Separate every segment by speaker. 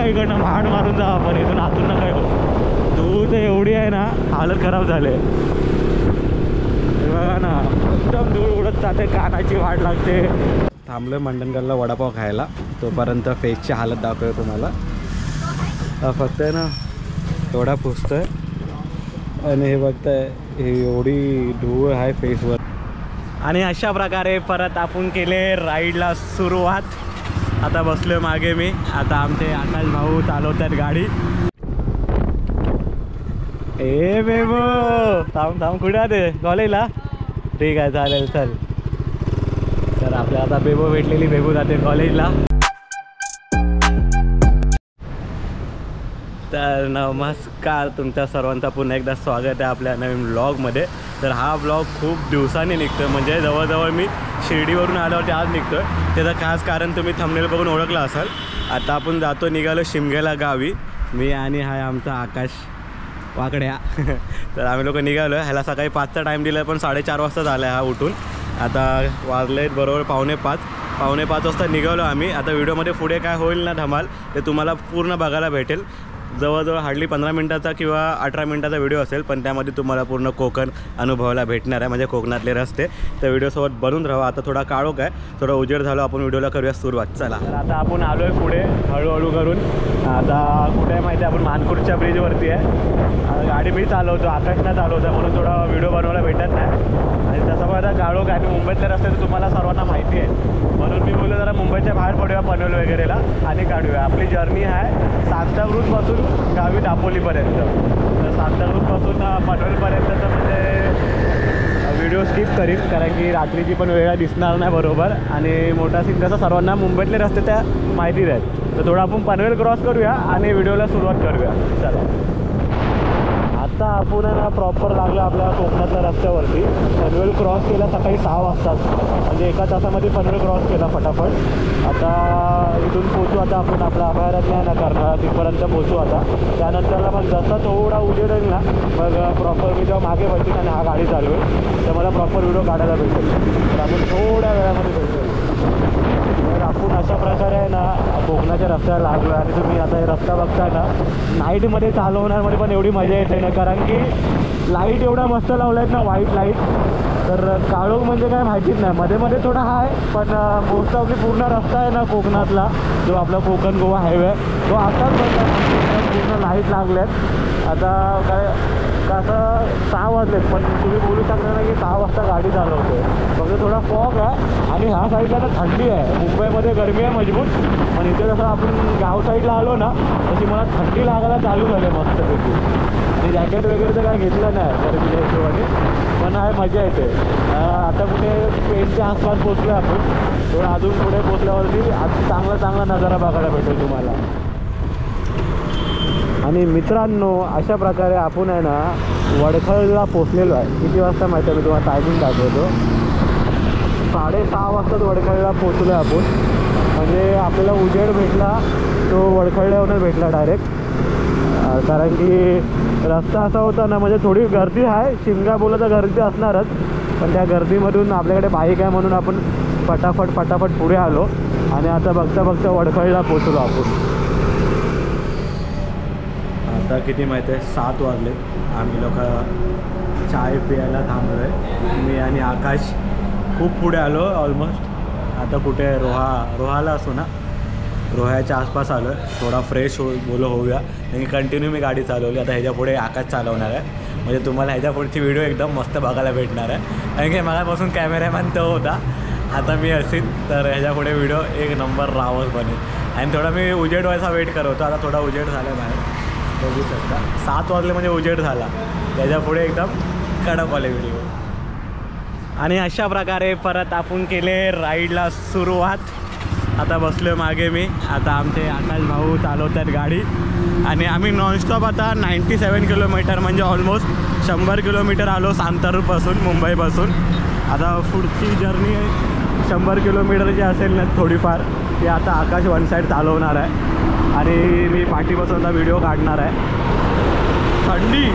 Speaker 1: का इकडनं भाड मारून जा आपण इथून आतून नका येऊ. धूळ तर एवढी आहे ना हालत खराब झाले बघा ना एकदम धूळ उडत जाते कानाची वाट लागते. थांबलोय मंडणगडला वडापाव खायला तोपर्यंत फेसची हालत दाखवतो तुम्हाला. फक्त आहे ना थोडा पुसतोय आणि हे बघताय हे एवढी धूळ आहे फेसवर. आणि अशा प्रकारे परत आपण केले राईडला सुरुवात. आता बसलोय मागे मी. आता आमचे आकाश भाऊ चालवतात गाडी. ए बेबो थांब थांब कुठे आहे कॉलेजला. ठीक आहे चालेल चल. तर आपल्या आता बेबो भेटलेली बेबो जाते कॉलेजला. तर नमस्कार तुमच्या सर्वांचा पुन्हा एकदा स्वागत आहे आपल्या नवीन ब्लॉगमध्ये. तर हा ब्लॉग खूप दिवसांनी निघतो म्हणजे जवळजवळ मी शिर्डीवरून आल्यावरती आज निघतो आहे. त्याचं खास कारण तुम्ही थंबनेल बघून ओळखलं असाल. आता आपण निघालो शिमग्याला गावी. मी आणि हा आमचा आकाश वाकड्या. तर आम्ही लोक निघालो. ह्याला सकाळी 5चा टाईम दिला पण 4:30 वाजता झाला आहे हा उठून. आता वाजले बरोबर 4:45 वाजता निघालो आम्ही. आता व्हिडिओमध्ये पुढे काय होईल ना धमाल ते तुम्हाला पूर्ण बघायला भेटेल. जवळजवळ हार्डली 15 मिनटाचा किंवा 18 मिनटाचा व्हिडिओ असेल पण त्यामध्ये तुम्हाला पूर्ण कोकण अनुभवायला भेटणार आहे म्हणजे कोकणातले रस्ते. तर व्हिडिओसोबत बनून राहा. आता थोडा काळोख आहे थोडा उजेड झालो. आपण व्हिडिओला करूया सुरुवात. चला तर आता आपण आलो आहे पुढे हळूहळू करून. आता कुठे आहे माहिती आहे आपण मानपूरच्या ब्रिजवरती आहे. गाडी मी चालवतो आकाशना चालवतो म्हणून थोडा व्हिडिओ बनवायला भेटत नाही. आणि तसं पण आता काळोख आहे. मुंबईतले रस्ते तर तुम्हाला सर्वांना माहिती आहे म्हणून मी बोललो जरा मुंबईच्या बाहेर पडूया पनवेल वगैरेला आणि काढूया. आपली जर्नी आहे सांताक्रूजपासून गावी दापोलीपर्यंत. तर सांताक्रूजपासून पनवेलपर्यंतचं म्हणजे व्हिडिओ स्किप करीन कारण की रात्रीची पण वेळ दिसणार नाही बरोबर. आणि मोठा सीन कसं सर्वांना मुंबईतले रस्ते त्या माहिती आहेत. तर थोडं आपण पनवेल क्रॉस करूया आणि व्हिडिओला सुरुवात करूया. चला आता आपण ना प्रॉपर लागलो आपल्या कोकणातल्या रस्त्यावरती. पनवेल क्रॉस केला सकाळी 6 वाजताच म्हणजे 1 तासामध्ये पनवेल क्रॉस केला फटाफट. आता इथून पोचू आता आपण आपला अभयारण्य आहे ना कर्नाळा तिथपर्यंत पोचू आता. त्यानंतरला मग जसा थोडा उजेड येईल ना मग प्रॉपर मी जेव्हा मागे बसतील आणि हा गाडी चालू आहे तर मला प्रॉपर व्हिडिओ काढायला भेटेल. तर आपण थोड्या वेळामध्ये भेटेल. तर आपण अशा प्रकारे आहे ना कोकणाच्या रस्त्याला लागलो आहे. आणि तुम्ही आता हे रस्ता बघताय ना नाईटमध्ये चालवण्यामध्ये पण एवढी मजा येते ना कारण की लाईट एवढा मस्त लावला आहेत ना व्हाईट लाईट. तर काळोख म्हणजे काय माहितीच नाही. मध्ये मध्ये थोडा आहे पण मोस्ट ऑफ पूर्ण रस्ता आहे ना कोकणातला जो आपला कोकण गोवा हायवे तो आताच पूर्ण लाईट लागल्यात. आता काय कसं 6 वाजलेत पण तुम्ही बोलू शकता ना की 6 वाजता गाडी चालवतो. फक्त थोडा फॉग आहे आणि ह्या साईडला तर थंडी आहे. मुंबईमध्ये गरमी आहे मजबूत पण इथे जसं आपण गाव साईडला आलो ना तशी मला थंडी लागायला चालू झाली मस्तपैकी. आणि जॅकेट वगैरे तर काय घेतलं नाही गरमीच्या हिशोबाने पण आहे मजा येते. आता कुठे पेनच्या आसपास पोचलो आपण. थोडं अजून पुढे पोचल्यावरती आज चांगला नजारा बघायला भेटेल तुम्हाला. आणि मित्रांनो अशा प्रकारे आपण आहे ना वडखळला पोचलेलो आहे. किती वाजता माहिती आहे मी तुम्हाला टायमिंग दाखवतो. 6:30 वाजताच वडखळला पोचलो आहे आपण. म्हणजे आपल्याला उजेड भेटला तो वडखळल्यावरच भेटला डायरेक्ट. कारण की रस्ता असा होता ना म्हणजे थोडी गर्दी आहे. शिमगा बोला तर गर्दी असणारच पण त्या गर्दीमधून आपल्याकडे बाईक आहे म्हणून आपण फटाफट पुढे आलो. आणि आता बघता वडखळला पोचलो आपण. आता किती माहिती आहे 7 वाजले. आम्ही लोक चाय प्यायला थांबलो आहे. मी आणि आकाश खूप पुढे आलो ऑलमोस्ट. आता कुठे रोहाला असो ना रोह्याच्या आसपास आलो आहे. थोडा फ्रेश होऊया आणि कंटिन्यू मी गाडी चालवली. आता ह्याच्या पुढे आकाश चालवणार आहे म्हणजे तुम्हाला ह्याच्या पुढची व्हिडिओ एकदम मस्त बघायला भेटणार आहे. कारण की मगापासून कॅमेरामॅन तो होता आता मी असेल तर ह्याच्या पुढे व्हिडिओ एक नंबर रावच बनेल. आणि थोडा मी उजेड व्हायचा वेट करत होतो. आता थोडा उजेड झाला बाहेर बघू शकता. 7 वाजले म्हणजे उजेड झाला. त्याच्या पुढे एकदम कडक वाले व्हिडिओ. आणि अशा प्रकारे परत आपण केले राईडला सुरुवात. आता बसलो मागे मी. आता आमचे आकाश भाऊ चालवतात गाडी. आणि आम्ही नॉनस्टॉप आता 97 किलोमीटर म्हणजे ऑलमोस्ट 100 किलोमीटर आलो सांताक्रूजपासून मुंबईपासून. आता पुढची जर्नी 100 किलोमीटरची असेल ना थोडीफार ती आता आकाश वन साईड चालवणार आहे आणि मी पाठीपासून व्हिडिओ काढणार आहे. थंडी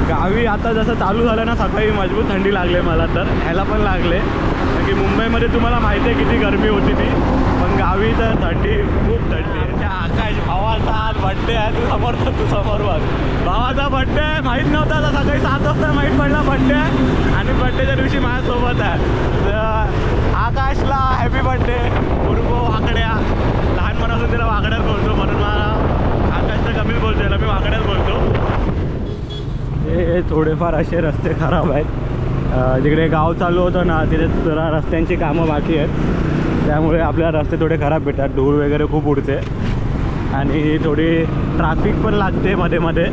Speaker 1: गावी आता जसं चालू झालं ना सकाळी मजबूत थंडी लागले मला. तर ह्याला पण लागले कारण की मुंबईमध्ये तुम्हाला माहिती आहे किती गरमी होती ती पण गावी तर थंडी खूप थंडी. त्या आकाश भावाचा बड्डे आहे. तू समोर तर तू समोर बघ. भावाचा बड्डे आहे, माहीत नव्हता. आता सकाळी 7 वाजता माहीत पडला बड्डे आहे आणि बड्डेच्या दिवशी माझ्यासोबत आहे. तर आकाशला हॅपी बड्डे. उर्फ वाकड्या. लहानपणापासून त्याला वाकड्याच बोलतो म्हणून मला आकाश तर कमीच बोलतो, त्याला मी वाकड्याच बोलतो. हे थोडेफार असे रस्ते खराब आहेत. जिकडे गाव चालू होतं ना तिथे जरा रस्त्यांची कामं बाकी आहेत, त्यामुळे आपल्याला रस्ते थोडे खराब भेटतात. धूळ वगैरे खूप उडते आणि थोडी ट्रॅफिक पण लागते मध्ये मध्ये.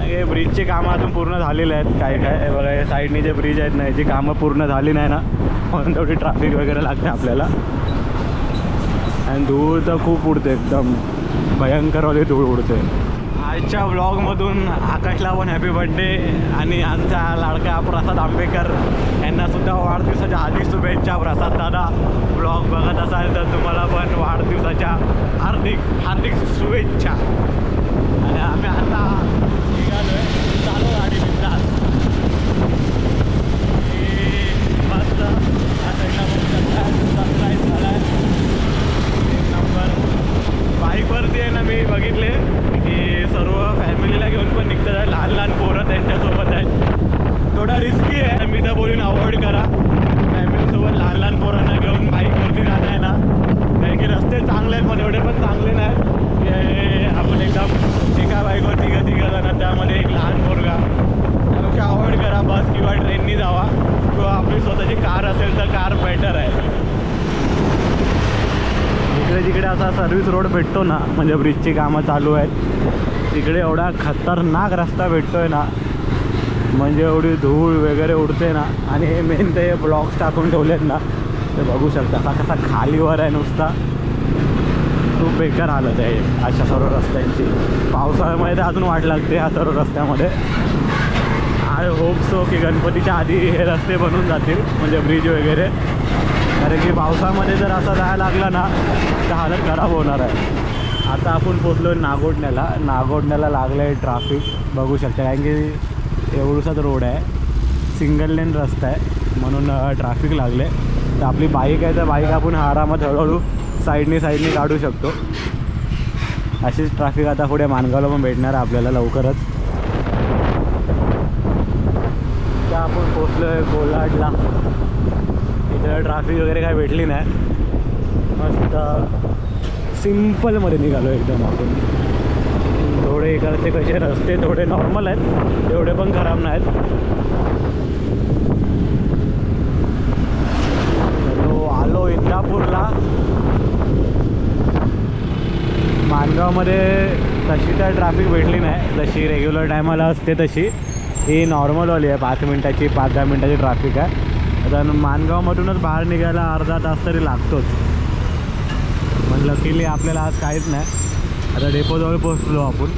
Speaker 1: हे ब्रिजची कामं अजून पूर्ण झालेली आहेत. काय काय बघा, हे साईडनी जे ब्रिज आहेत ना याची कामं पूर्ण झाली नाही ना, म्हणून तेवढी ट्रॅफिक वगैरे लागते आपल्याला. आणि धूळ तर खूप उडते, एकदम भयंकरवाली धूळ उडते. आजच्या ब्लॉगमधून आकाशला पण हॅपी बर्थडे आणि आमचा लाडका प्रसाद आंबेकर यांनासुद्धा वाढदिवसाच्या हार्दिक शुभेच्छा. प्रसाद दादा ब्लॉग बघत असाल तर तुम्हाला पण वाढदिवसाच्या हार्दिक हार्दिक शुभेच्छा. आणि आम्ही आता निघालो आहे, चालू गाडी बिंदास. मस्त या साईडला सनराईज झाला आहे, एक नंबर. बाईकवरती आहे ना मी बघितले की सर्व फॅमिलीला घेऊन पण निघतात आहे. लहान लहान पोरं त्यांच्यासोबत आहेत. थोडा रिस्की आहे, मी तर बोलून अवॉइड करा फॅमिलीसोबत लहान लहान पोरांना घेऊन बाईकवरती जाणं आहे ना. कारण की रस्ते चांगले आहेत पण एवढे पण चांगले नाहीत की आपण एकदम एका बाईकवर तिघं जाणार, त्यामध्ये एक लहान पोरगा. त्यापेक्षा अवॉइड करा. बस किंवा ट्रेननी जावा किंवा आपली स्वतःची कार असेल तर कार बेटर आहे. जिकडे जिकडे असा सर्व्हिस रोड भेटतो ना, म्हणजे ब्रिजची कामं चालू आहेत, तिकडे एवढा खतरनाक रस्ता भेटतो आहे ना, म्हणजे एवढी धूळ वगैरे उडते ना. आणि हे मेन ते ब्लॉक्स टाकून ठेवलेत ना, ते बघू शकता असा कसा खालीवर आहे नुसता. खूप बेकार हालत आहे अशा सर्व रस्त्यांची. पावसाळ्यामध्ये तर अजून वाट लागते ह्या सर्व रस्त्यामध्ये. आय होप सो की गणपतीच्या आधी हे रस्ते बनून जातील, म्हणजे ब्रिज वगैरे. कारण की पावसामध्ये जर असं जायला लागला ना तर हालत खराब होणार आहे. आता आपण पोचलो नागोठण्याला. नागोठण्याला लागलं आहे ट्रॅफिक बघू शकता, कारण की एवढाच रोड आहे, सिंगल लेन रस्ता आहे म्हणून ट्रॅफिक लागले. तर आपली बाईक आहे तर बाईक आपण आरामात हळूहळू साईडनी काढू शकतो. अशीच ट्रॅफिक आता पुढे माणगावला पण भेटणार आहे आपल्याला लवकरच. तर आपण पोचलो आहे कोलाडला. इथं ट्रॅफिक वगैरे काय भेटली नाही, मस्त सिम्पलमध्ये निघालो एकदम आपण. थोडे इकडचे कसे रस्ते थोडे नॉर्मल आहेत, एवढे पण खराब नाहीत. आलो इंदापूरला. माणगावमध्ये तशी तर ट्रॅफिक भेटली नाही, जशी रेग्युलर टायमाला असते तशी. ही नॉर्मलवाली आहे, 5 मिनटाची 5-10 मिनटाची ट्रॅफिक आहे. आता माणगावमधूनच बाहेर निघायला अर्धा तास तरी लागतोच. पण लकीली आपल्याला आज काहीच नाही. आता डेपोजवळ पोचलो आपण.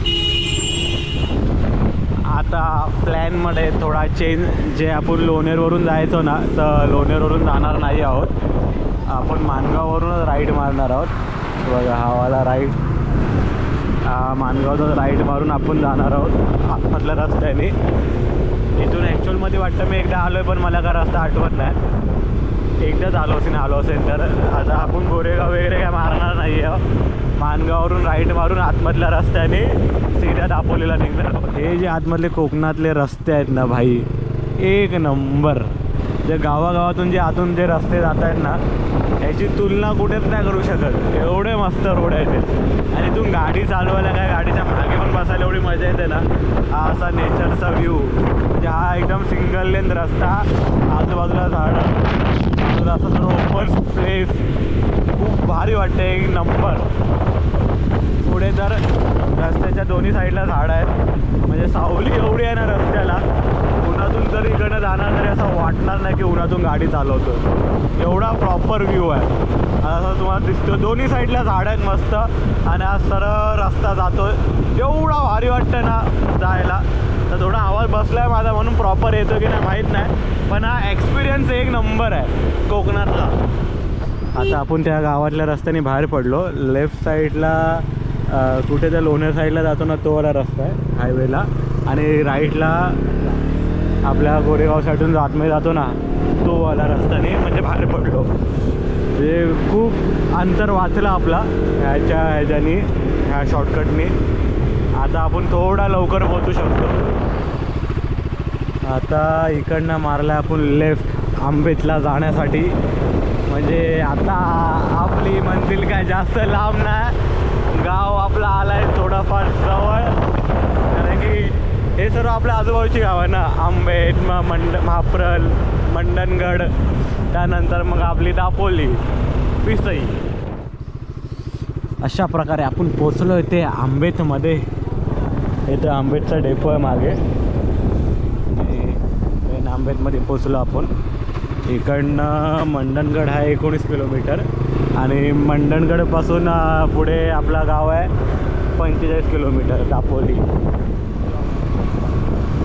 Speaker 1: आता प्लॅनमध्ये थोडा चेंज. जे आपण लोणेरवरून जायचो ना, तर लोणेरवरून जाणार नाही आहोत, आपण माणगाववरूनच राईट मारणार आहोत. बघा हा वाला राईट, माणगावचा राईट मारून आपण जाणार आहोत आतमधल्या रस्त्याने. इथून ॲक्च्युअलमध्ये वाटतं मी एकदा आलो आहे, पण मला का रस्ता आठवत नाही. एकदाच आलो असेल तर. आता आपण गोरेगाव वगैरे काय मारणार नाही आहे. माणगाववरून राईट मारून आतमधल्या रस्त्याने सीधा दापोलीला निघणार. हे जे आतमधले कोकणातले रस्ते आहेत ना भाई, एक नंबर. जे गावागावातून जे आतून जे रस्ते जात आहेत ना, याची तुलना कुठेच नाही करू शकत. एवढे मस्त रोड आहेत ते. आणि इथून गाडी चालवायला काय, गाडीच्या मागे पण बसायला एवढी मजा येते ना. हा असा नेचरचा व्ह्यू, म्हणजे हा एकदम सिंगल लेन रस्ता, आजूबाजूला झाडं, असं सर्व ओपन प्लेस, खूप भारी वाटते, एक नंबर. पुढे तर रस्त्याच्या दोन्ही साईडला झाडं आहेत, म्हणजे सावली एवढी आहे ना रस्त्याला. उन्हातून जर इकडनं जाणार तरी असं वाटणार नाही की उन्हातून गाडी चालवतो. एवढा प्रॉपर व्ह्यू आहे. असं तुम्हाला दिसतो दोन्ही साईडला झाडं आहेत मस्त. आणि हा सरळ रस्ता जातो, एवढा भारी वाटतं ना जायला. तर थोडा आवाज बसला आहे माझा म्हणून प्रॉपर येतो की नाही माहीत नाही, पण हा एक्सपिरियन्स एक नंबर आहे कोकणातला. आता आपण त्या गावातल्या रस्त्याने बाहेर पडलो. लेफ्ट साईडला कुठे त्या लोणेर साईडला जातो ना तो वाला रस्ता आहे हायवेला. आणि राईटला आपल्या गोरेगाव साईडून आतमध्ये जातो ना तो वाला रस्त्याने म्हणजे बाहेर पडलो. म्हणजे खूप अंतर वाचलं आपला ह्याच्याने, ह्या शॉर्टकटने. आता आपण थोडा लवकर पोहोचू शकतो. आता इकडनं मारला आपण लेफ्ट आंबेतला जाण्यासाठी. म्हणजे आता आपली मंजिल काय जास्त लांब नाही, गाव आपला आला आहे थोडाफार जवळ. कारण की हे सर्व आपल्या आजूबाजूची गाव आहे ना, आंबेत, महाप्रल, मंडणगड, त्यानंतर मग आपली दापोली, पिसई. अशा प्रकारे आपण पोचलो इथे आंबेतमध्ये. इथं आंबेतचा डेपो आहे मागे. आंबेतमध्ये पोचलो आपण. इकडनं मंडणगड आहे 19 किलोमीटर आणि मंडणगडपासून पुढे आपला गाव आहे 45 किलोमीटर, दापोली.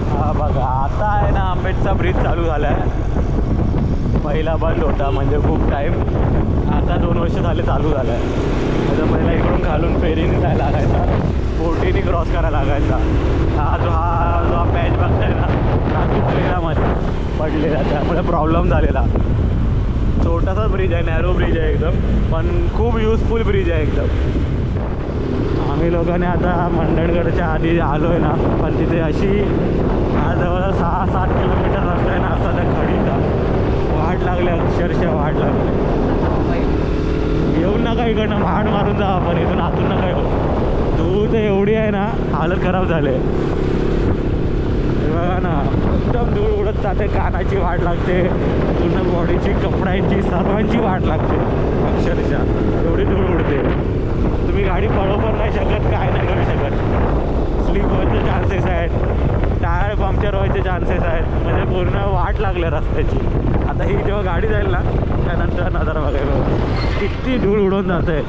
Speaker 1: हा बघा, आता आहे ना आंबेतचा ब्रिज चालू झाला आहे. पहिला बंद होता म्हणजे खूप टाईम, आता 2 वर्ष झाले चालू झाला आहे. त्याचा पहिला इकडून खालून फेरीने जायला लागायचा, बोटीने क्रॉस करायला लागायचा. हा जो पॅच बघताय ना, खूप फेरामध्ये पडलेला, त्यामुळे प्रॉब्लेम झालेला. छोटासा ब्रिज आहे, नॅरो ब्रिज आहे एकदम, पण खूप युजफुल ब्रिज आहे एकदम. आम्ही लोकांनी आता मंडणगडच्या आधी आलो आहे ना, पण तिथे अशी जवळ 6-7 किलोमीटर रस्ता आहे ना, असा त्या खडीचा वाट लागले, अक्षरशः वाट लागले. येऊन नका इकडनं, भाड मारून जा आपण, इथून आतून नका येऊ. धूळ तर एवढी आहे ना, हालत खराब झाले. बघा ना, एकदम धूळ उडत जाते, कानाची वाट लागते, पूर्ण बॉडीची, कपड्यांची, सर्वांची वाट लागते अक्षरशः. एवढी धूळ उडते, तुम्ही गाडी पळवू पण नाही शकत, काय नाही करू शकत. स्लिप व्हायचे चान्सेस आहेत, टायर पंक्चर व्हायचे चान्सेस आहेत. म्हणजे पूर्ण वाट लागले रस्त्याची. आता ही जेव्हा गाडी जाईल ना, त्यानंतर नजारा बघायला किती धूळ उडून जाते.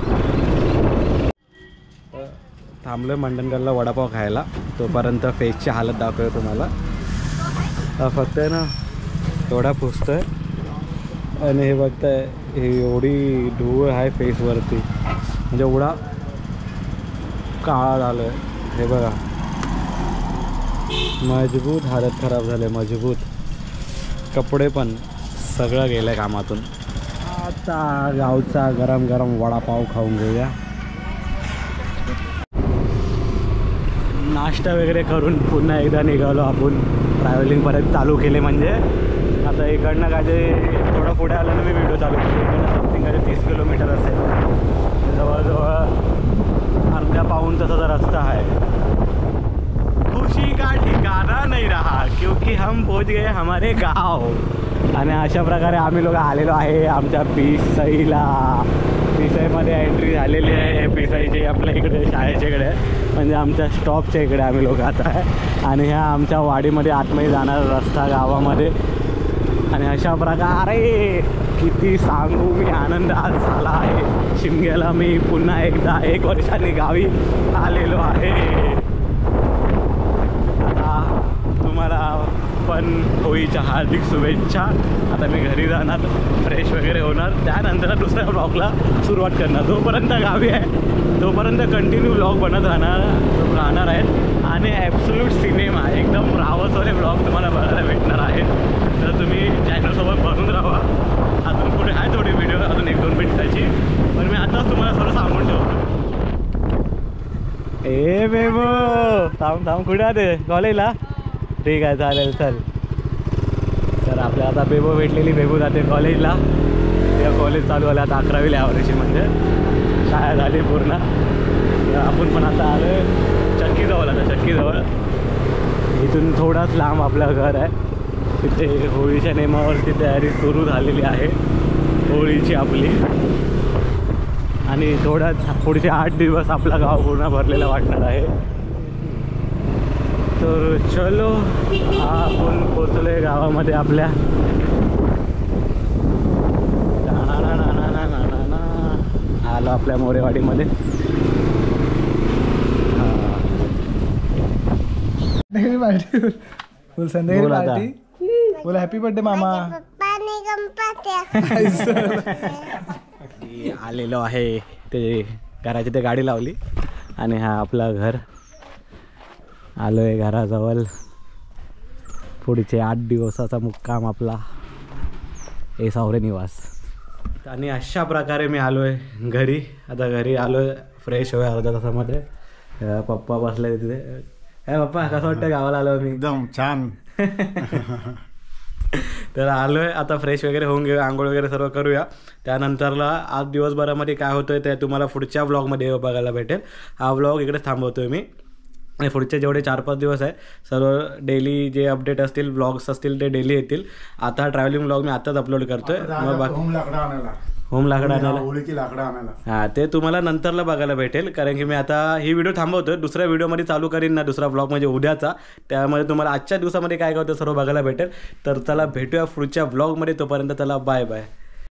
Speaker 1: थांबलो मंडणगडला वडापाव खायला, तोपर्यंत फेसची हालत दाखवतो तुम्हाला. फक्त आहे ना एवढा पुसतो आहे आणि हे बघताय, हे एवढी धूळ आहे फेसवरती, म्हणजे एवढा काळा झालं आहे. हे बघा, मजबूत हालत खराब झाले, मजबूत. कपडे पण सगळं गेलं कामातून. आता गावचा गरम गरम वडापाव खाऊन घेऊया. नाश्ता वगैरे करून पुन्हा एकदा निघालो आपण, ट्रॅव्हलिंग परत चालू केले. म्हणजे आता इकडनं काय ते थोडं पुढे आलं ना, मी व्हिडिओ चालू केली. इकडनं समथिंग काय 30 किलोमीटर असेल, जवळजवळ अर्ध्या पाऊण तासाचा रस्ता आहे. खुशी का ठिकाणा नाही रहा क्योंकि हम पोहोच गए हमारे गाव. आणि अशा प्रकारे आम्ही लोक आलेलो आहे आमच्या पिसईला. पिसईमध्ये एंट्री झालेली आहे. पिसईची आपल्या इकडे शाळेच्या इकडे, म्हणजे आमच्या स्टॉपच्या इकडे आम्ही लोक आता आहे. आणि ह्या आमच्या वाडीमध्ये आतमध्ये जाणारा रस्ता गावामध्ये. आणि अशा प्रकारे किती सांगू मी, आनंद आज झाला आहे. शिमग्याला मी पुन्हा एकदा 1 वर्षांनी गावी आलेलो आहे. आता तुम्हाला पण होळीच्या हार्दिक शुभेच्छा. आता मी घरी जाणार, फ्रेश वगैरे होणार, त्यानंतर दुसऱ्या ब्लॉगला सुरुवात करणार. जोपर्यंत गावी आहे तोपर्यंत कंटिन्यू ब्लॉग बनत राहणार आहेत. आणि ॲब्सोल्यूट सिनेमा, एकदम रावसवाले ब्लॉग तुम्हाला बघायला भेटणार आहेत. तर तुम्ही चॅनलसोबत बनून राहा. अजून पुढे आहे थोडी व्हिडिओ, अजून 1-2 मिनिटाची, पण मी आताच तुम्हाला सर्व सांगून ठेवतो. ए बेबो, थांब कुठे आहे? कॉलेजला? ठीक आहे, चालेल, चल. तर आपल्या आता बेबो भेटलेली, बेबो जाते कॉलेजला. तेव्हा कॉलेज चालू झालं आता 11वीला यावर्षी, म्हणजे शाळा झाली पूर्ण. आपण पण आता आलो चक्कीजवळ. आता चक्कीजवळ इथून थोडाच लांब आपलं घर आहे. तिथे होळीच्या नेमावरती तयारी सुरू झालेली आहे होळीची आपली. आणि थोड्याच पुढचे 8 दिवस आपला गाव पूर्ण भरलेला वाटणार आहे. तर चलो, आपण पोचलो गावामध्ये आपल्या. आलो आपल्या मोरेवाडीमध्ये.
Speaker 2: फुल संध्याकाळी पार्टी. बोला हॅपी बर्थडे मामा.
Speaker 1: आलेलो आहे ते घराची ते गाडी लावली आणि हा आपला घर. आलो आहे घराजवळ. पुढचे 8 दिवसाचा मुक्काम आपला सावरे निवास. आणि अशा प्रकारे मी आलो आहे घरी. आता घरी आलो आहे, फ्रेश होय अर्ध्या तासामध्ये. पप्पा बसले तिथे. काय पप्पा कसं वाटतं गावाला आलो मी?
Speaker 3: एकदम छान.
Speaker 1: तर आलो आहे आता, फ्रेश वगैरे होऊन घेऊ, आंघोळ वगैरे सर्व करूया. त्यानंतरला आज दिवसभरामध्ये काय होतं आहे ते तुम्हाला पुढच्या व्लॉगमध्ये बघायला भेटेल. हा व्लॉग इकडे थांबवतो आहे मी. आणि पुढचे जेवढे 4-5 दिवस आहे सर्व डेली जे अपडेट असतील, व्लॉग्स असतील ते डेली येतील. आता ट्रॅव्हलिंग व्लॉग मी आताच अपलोड करतोय. मग बाकी
Speaker 3: होम लाकडं आणायला,
Speaker 1: होम लाकडं आणायला,
Speaker 3: होळीची लाकडं आणायला.
Speaker 1: हां ते तुम्हाला नंतरला बघायला भेटेल. कारण की मी आता ही व्हिडिओ थांबवतोय, दुसऱ्या व्हिडिओमध्ये चालू करीन ना दुसरा व्लॉग म्हणजे उद्याचा. त्यामध्ये तुम्हाला आजच्या दिवसामध्ये काय काय होतं सर्व बघायला भेटेल. तर चला भेटूया पुढच्या व्लॉगमध्ये. तोपर्यंत चला बाय बाय.